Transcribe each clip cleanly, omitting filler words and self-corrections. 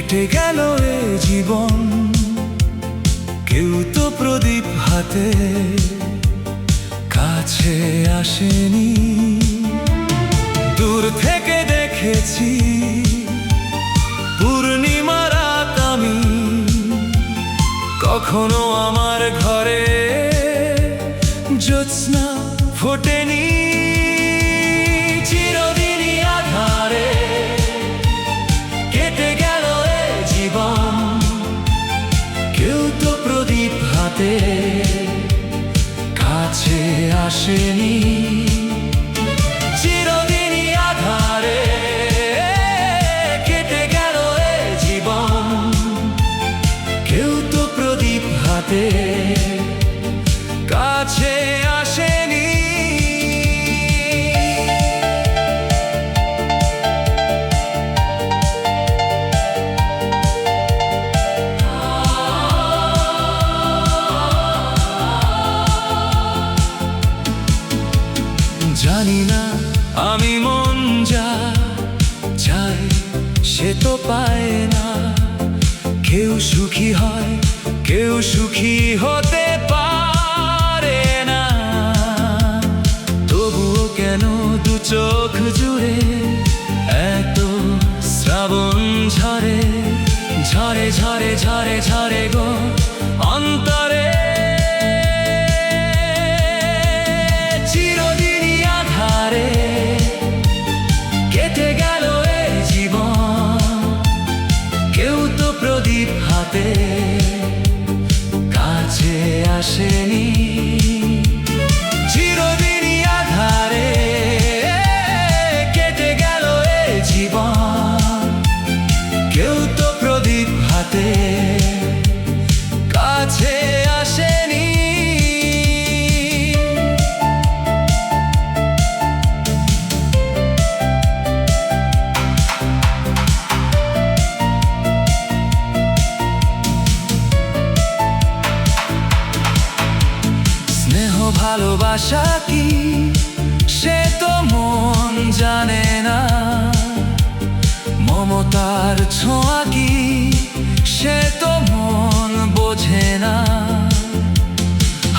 কেটে গেল এ জীবন, কেউ তো প্রদীপ হাতে কাছে আসেনি। দূর থেকে দেখেছি পূর্ণিমা রাত আমি, কখনো আমার ঘরে জ্যোৎস্না ফোটেনি। চিরদিনই আধারে কেটে গেল এ জীবন, কেউ তো প্রদীপ হাতে কাছে আসেনি। চিরদিনই আধারে কেটে গেল এ জীবন, কেউ তো প্রদীপ হাতে কাছে আসেনি। জানি না আমি মন যা চাই সে তো পায় না, কেউ সুখী হয় কেউ সুখী হতে পারে না। তবুও কেন দু চোখ জুড়ে এত শ্রাবণ ঝরে, ঝরে ঝরে ঝরে ঝরে গো অন্তরে। চিরদিনই আধারে কেটে গেল এ জীবন, কেউ তো প্রদীপ হাতে কাছে আসেনি। চিরদিনই আধারে কেটে গেল এ জীবন, কেউ তো প্রদীপ হাতে কাছে আসেনি। ভালোবাসা কি সে তো মন জানে না, মমতার ছোঁয়া কি সে তো মন বোঝে না।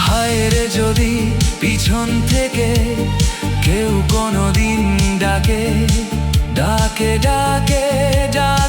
হায় রে যদি পিছন থেকে কেউ কোনোদিন ডাকে ডাকে ডাকে ডাকে